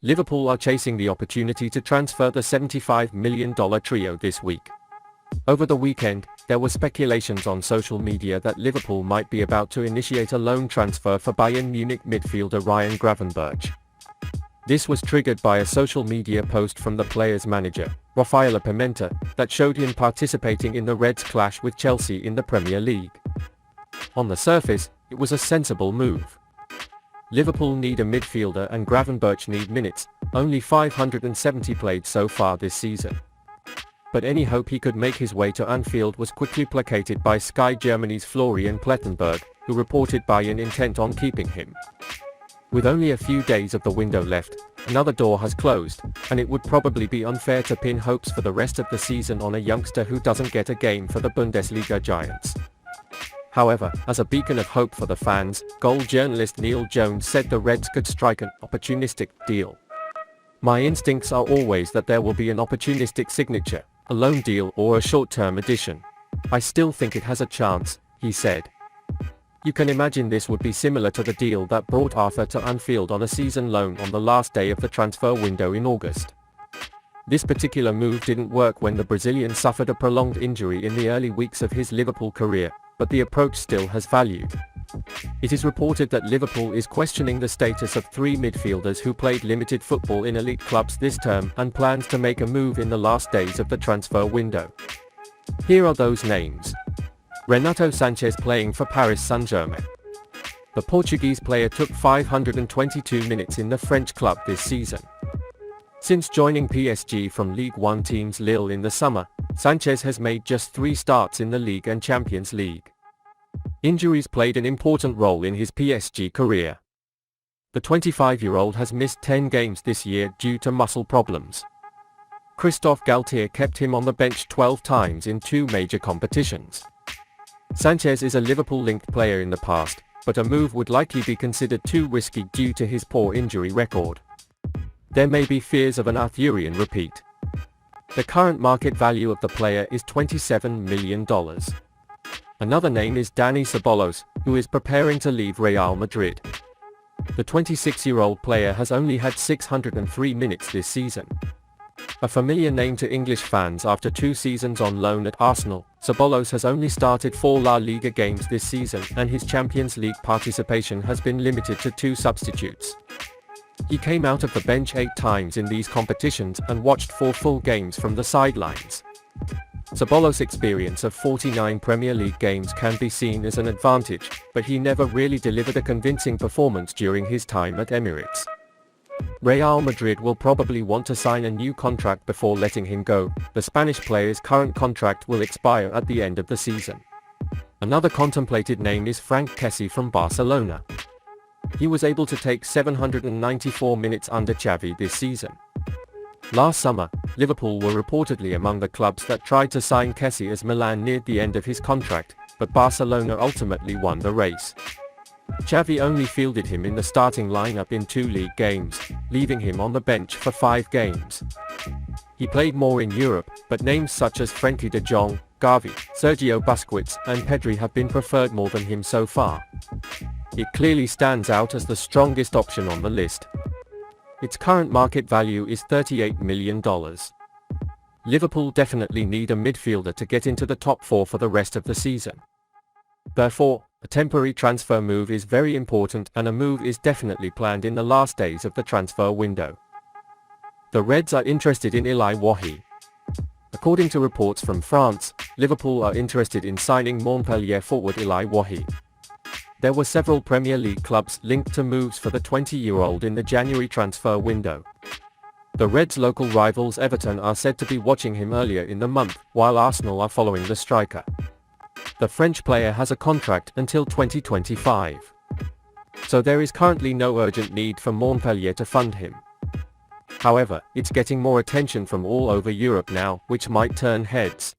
Liverpool are chasing the opportunity to transfer the $75 million trio this week. Over the weekend, there were speculations on social media that Liverpool might be about to initiate a loan transfer for Bayern Munich midfielder Ryan Gravenberch. This was triggered by a social media post from the player's manager, Rafaela Pimenta, that showed him participating in the Reds' clash with Chelsea in the Premier League. On the surface, it was a sensible move. Liverpool need a midfielder and Gravenberch need minutes, only 570 played so far this season. But any hope he could make his way to Anfield was quickly placated by Sky Germany's Florian Plettenberg, who reported Bayern intent on keeping him. With only a few days of the window left, another door has closed, and it would probably be unfair to pin hopes for the rest of the season on a youngster who doesn't get a game for the Bundesliga giants. However, as a beacon of hope for the fans, Goal journalist Neil Jones said the Reds could strike an opportunistic deal. "My instincts are always that there will be an opportunistic signature, a loan deal or a short-term addition. I still think it has a chance," he said. You can imagine this would be similar to the deal that brought Arthur to Anfield on a season loan on the last day of the transfer window in August. This particular move didn't work when the Brazilian suffered a prolonged injury in the early weeks of his Liverpool career, but the approach still has value. It is reported that Liverpool is questioning the status of three midfielders who played limited football in elite clubs this term and plans to make a move in the last days of the transfer window. Here are those names. Renato Sanches playing for Paris Saint-Germain. The Portuguese player took 522 minutes in the French club this season. Since joining PSG from Ligue 1 teams Lille in the summer, Sanches has made just 3 starts in the league and Champions League. Injuries played an important role in his PSG career. The 25-year-old has missed 10 games this year due to muscle problems. Christophe Galtier kept him on the bench 12 times in 2 major competitions. Sanches is a Liverpool-linked player in the past, but a move would likely be considered too risky due to his poor injury record. There may be fears of an Arthurian repeat. The current market value of the player is $27 million. Another name is Dani Ceballos, who is preparing to leave Real Madrid. The 26-year-old player has only had 603 minutes this season. A familiar name to English fans after 2 seasons on loan at Arsenal, Ceballos has only started 4 La Liga games this season and his Champions League participation has been limited to 2 substitutes. He came out of the bench 8 times in these competitions and watched 4 full games from the sidelines. Ceballos' experience of 49 Premier League games can be seen as an advantage, but he never really delivered a convincing performance during his time at Emirates. Real Madrid will probably want to sign a new contract before letting him go. The Spanish player's current contract will expire at the end of the season. Another contemplated name is Franck Kessie from Barcelona. He was able to take 794 minutes under Xavi this season. Last summer, Liverpool were reportedly among the clubs that tried to sign Kessie as Milan neared the end of his contract, but Barcelona ultimately won the race. Xavi only fielded him in the starting lineup in 2 league games, leaving him on the bench for 5 games. He played more in Europe, but names such as Frenkie de Jong, Gavi, Sergio Busquets and Pedri have been preferred more than him so far. It clearly stands out as the strongest option on the list. Its current market value is $38 million. Liverpool definitely need a midfielder to get into the top 4 for the rest of the season. Therefore, a temporary transfer move is very important and a move is definitely planned in the last days of the transfer window. The Reds are interested in Eli Wahi. According to reports from France, Liverpool are interested in signing Montpellier forward Eli Wahi. There were several Premier League clubs linked to moves for the 20-year-old in the January transfer window. The Reds' local rivals Everton are said to be watching him earlier in the month, while Arsenal are following the striker. The French player has a contract until 2025. So there is currently no urgent need for Montpellier to fund him. However, it's getting more attention from all over Europe now, which might turn heads.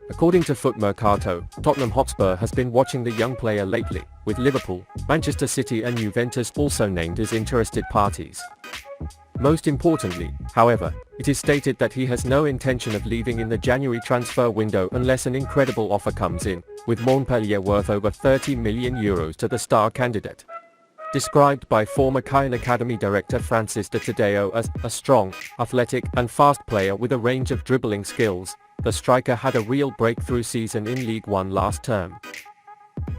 According to Foot Mercato, Tottenham Hotspur has been watching the young player lately, with Liverpool, Manchester City and Juventus also named as interested parties. Most importantly, however, it is stated that he has no intention of leaving in the January transfer window unless an incredible offer comes in, with Montpellier worth over €30 million to the star candidate. Described by former Caen Academy director Francis de Tadeo as a strong, athletic and fast player with a range of dribbling skills, the striker had a real breakthrough season in League One last term.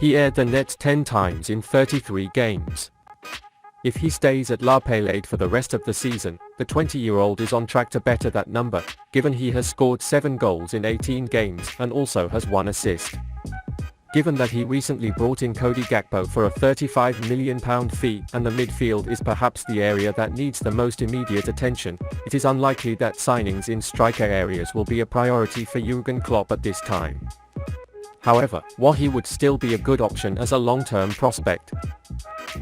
He aired the net 10 times in 33 games. If he stays at La Palade for the rest of the season, the 20-year-old is on track to better that number, given he has scored 7 goals in 18 games and also has 1 assist. Given that he recently brought in Cody Gakpo for a £35 million fee and the midfield is perhaps the area that needs the most immediate attention, it is unlikely that signings in striker areas will be a priority for Jürgen Klopp at this time. However, while he would still be a good option as a long-term prospect.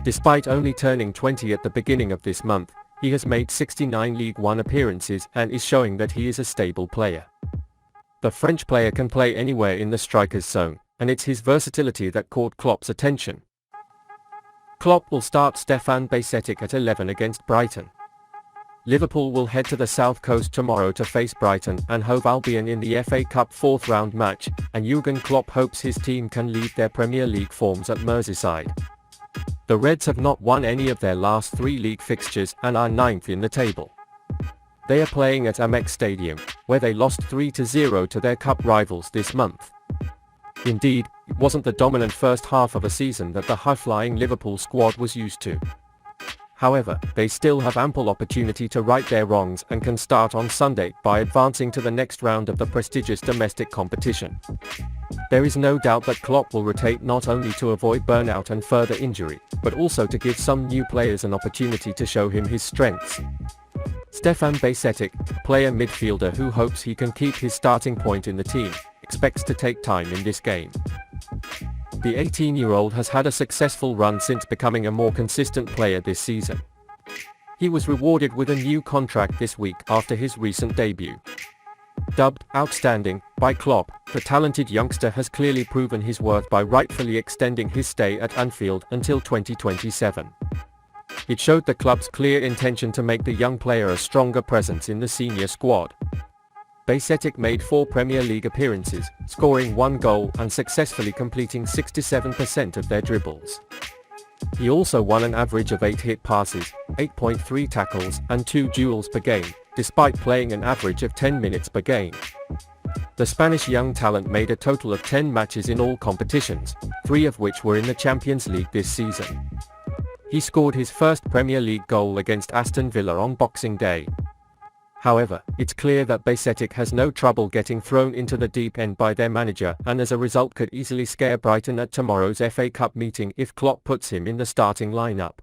Despite only turning 20 at the beginning of this month, he has made 69 League One appearances and is showing that he is a stable player. The French player can play anywhere in the striker's zone, and it's his versatility that caught Klopp's attention. Klopp will start Stefan Bajcetic at 11 against Brighton. Liverpool will head to the South Coast tomorrow to face Brighton and Hove Albion in the FA Cup 4th round match, and Jürgen Klopp hopes his team can lead their Premier League forms at Merseyside. The Reds have not won any of their last 3 league fixtures and are 9th in the table. They are playing at Amex Stadium, where they lost 3-0 to their cup rivals this month. Indeed, it wasn't the dominant first half of a season that the high-flying Liverpool squad was used to. However, they still have ample opportunity to right their wrongs and can start on Sunday by advancing to the next round of the prestigious domestic competition. There is no doubt that Klopp will rotate not only to avoid burnout and further injury, but also to give some new players an opportunity to show him his strengths. Stefan Bajcetic, player midfielder who hopes he can keep his starting point in the team, expects to take time in this game. The 18-year-old has had a successful run since becoming a more consistent player this season. He was rewarded with a new contract this week after his recent debut. Dubbed outstanding by Klopp, the talented youngster has clearly proven his worth by rightfully extending his stay at Anfield until 2027. It showed the club's clear intention to make the young player a stronger presence in the senior squad. Bajcetic made 4 Premier League appearances, scoring 1 goal and successfully completing 67% of their dribbles. He also won an average of 8 hit passes, 8.3 tackles and 2 duels per game, despite playing an average of 10 minutes per game. The Spanish young talent made a total of 10 matches in all competitions, 3 of which were in the Champions League this season. He scored his first Premier League goal against Aston Villa on Boxing Day. However, it's clear that Bajcetic has no trouble getting thrown into the deep end by their manager and as a result could easily scare Brighton at tomorrow's FA Cup meeting if Klopp puts him in the starting lineup.